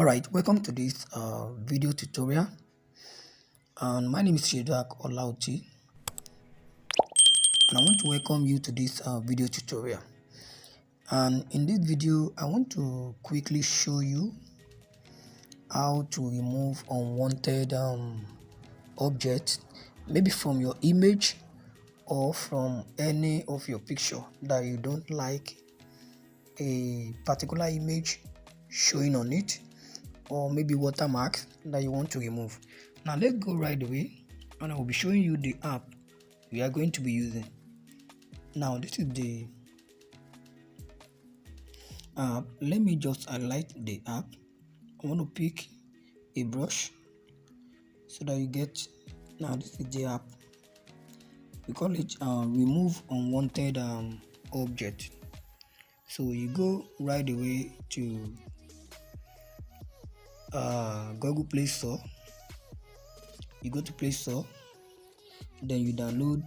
Alright, welcome to this video tutorial, and my name is Shedak Olauti, and I want to welcome you to this video tutorial. And in this video I want to quickly show you how to remove unwanted objects, maybe from your image or from any of your picture that you don't like a particular image showing on it, or maybe watermarks that you want to remove. Now let's go right away, and I will be showing you the app we are going to be using. Now this is the app. Let me just highlight the app. I want to pick a brush so that you get. Now this is the app. We call it remove unwanted object. So you go right away to Google Play Store. You go to Play Store, then you download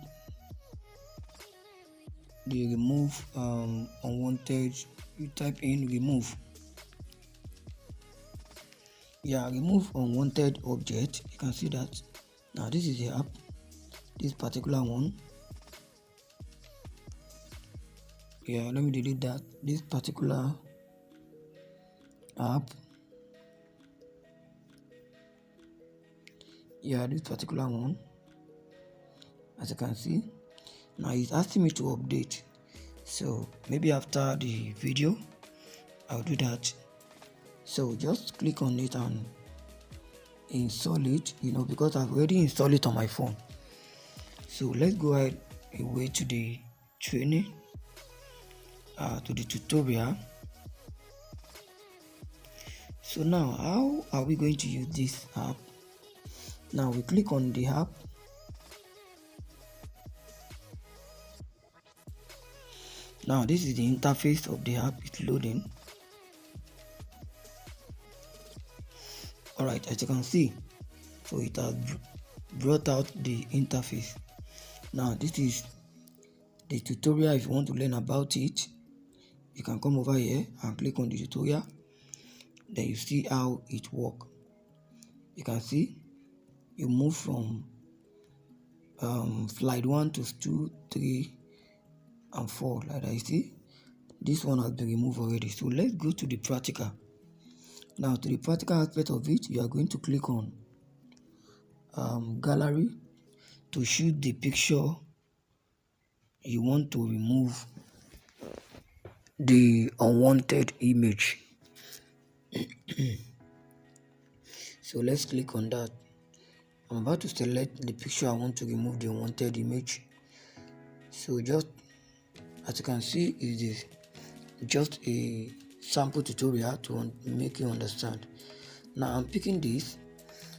the remove unwanted. You type in remove. Remove unwanted object. You can see that. Now this is the app, this particular one. Let me delete that. This particular app, this particular one, as you can see. Now it's asking me to update, so maybe after the video I'll do that. So just click on it and install it, because I've already installed it on my phone. So let's go ahead away to the training, to the tutorial. So now how are we going to use this app? Now we click on the app. Now this is the interface of the app. It's loading. Alright, as you can see, so it has brought out the interface. Now this is the tutorial. If you want to learn about it, you can come over here and click on the tutorial. Then you see how it works. You can see you move from slide 1 to 2, 3 and 4 like that. You see this one has been removed already. So let's go to the practical. Now to the practical aspect of it, you are going to click on gallery to shoot the picture you want to remove the unwanted image. So let's click on that. I'm about to select the picture I want to remove the unwanted image. So just as you can see, it is just a sample tutorial to make you understand. Now I'm picking this,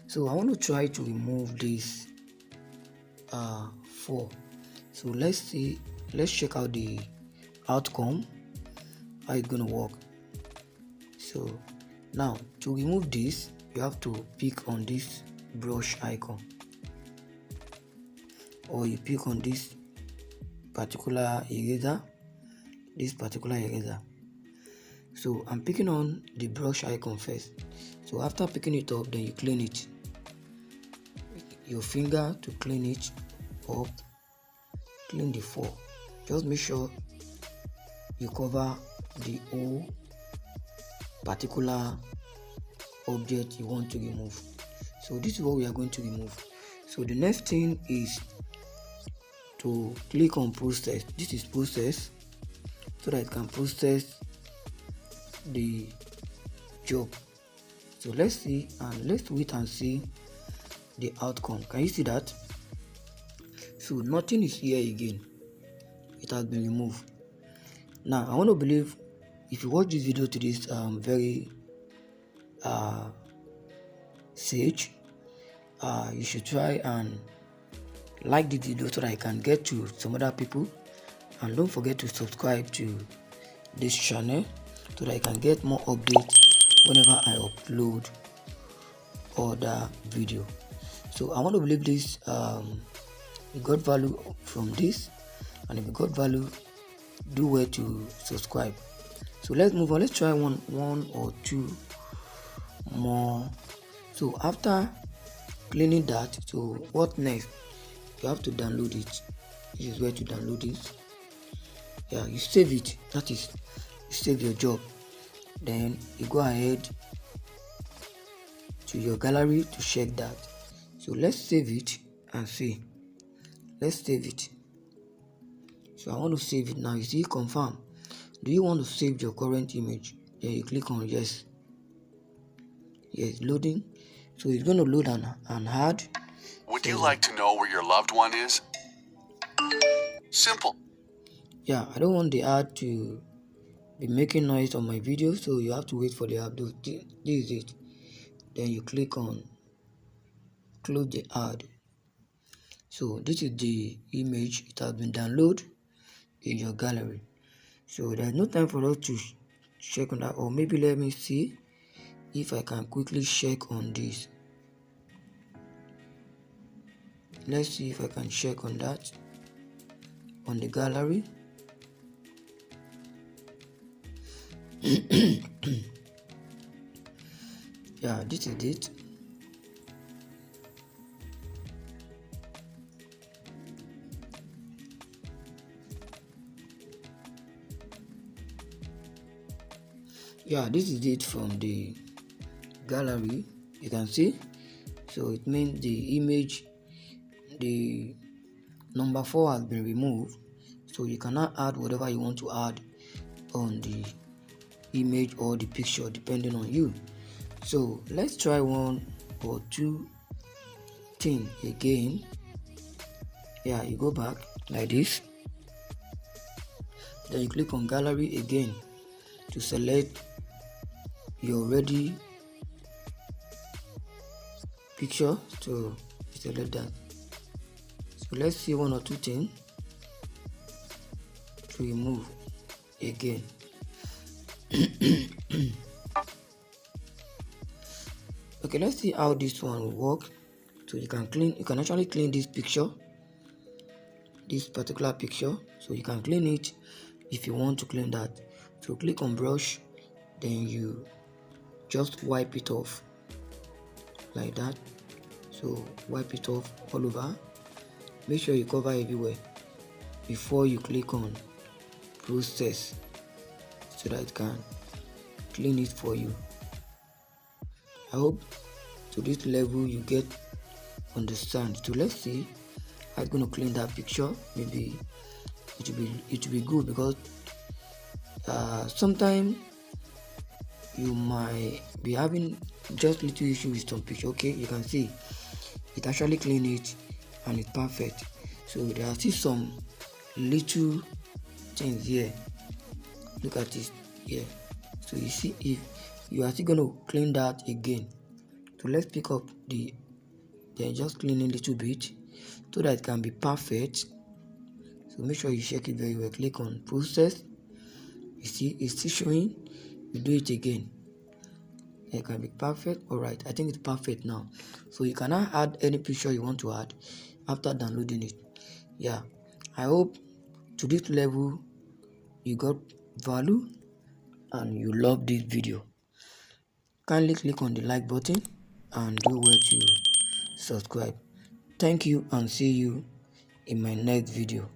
so I want to try to remove this 4. So let's check out the outcome, how it's gonna work. So now to remove this, you have to pick on this brush icon, or you pick on this particular eraser, So I'm picking on the brush icon first. So after picking it up, then you clean it, your finger to clean it up. Clean the 4. Just make sure you cover the whole particular object you want to remove. So this is what we are going to remove. So the next thing is to click on process. This is process, so that it can process the job. So let's see, and let's wait and see the outcome. Can you see that? So nothing is here again. It has been removed. Now I want to believe, if you watch this video to this very stage, you should try and like the video so that I can get to some other people, and don't forget to subscribe to this channel so that I can get more updates whenever I upload other video. So I want to believe this, you got value from this, and if you got value, do well to subscribe. So let's move on. Let's try one or two more. So after cleaning that, so what next? You have to download it. This is where to download it. Yeah, you save it. That is, you save your job. Then you go ahead to your gallery to check that. So let's save it and see. Let's save it. So I want to save it now. You see, confirm. Do you want to save your current image? Then you click on yes. Yes, loading. So it's going to load an ad. Would you like to know where your loved one is? Simple. Yeah, I don't want the ad to be making noise on my video, so you have to wait for the ad. This is it. Then you click on close the ad. So this is the image. It has been downloaded in your gallery. So there's no time for us to check on that, or maybe let me see if I can quickly check on this. Let's see if I can check on that on the gallery. Yeah, this is it. Yeah, this is it from the gallery. You can see. So it means the image, the number 4 has been removed. So you cannot add whatever you want to add on the image or the picture depending on you. So let's try one or two things again. Yeah, you go back like this. Then you click on gallery again to select your ready picture. So select that. So let's see one or two things to remove again. Okay, let's see how this one will work. So you can actually clean this picture, this particular picture. So you can clean it if you want to clean that. So click on brush, then you just wipe it off like that. So wipe it off all over. Make sure you cover everywhere before you click on process so that it can clean it for you. I hope to this level you get understand. So let's see how it's going to clean that picture. Maybe it will be good, because sometimes you might be having just little issue with some picture. Okay, you can see it actually clean it and it's perfect. So there are still some little things here. Look at this here. So you see, if you are still going to clean that again. So let's pick up then just clean a little bit so that it can be perfect. So make sure you check it very well. Click on process. You see it's still showing. You do it again. It can be perfect. Alright, I think it's perfect now. So you cannot add any picture you want to add after downloading it. Yeah, I hope to this level you got value and you love this video. Kindly click on the like button and do well to subscribe. Thank you and see you in my next video.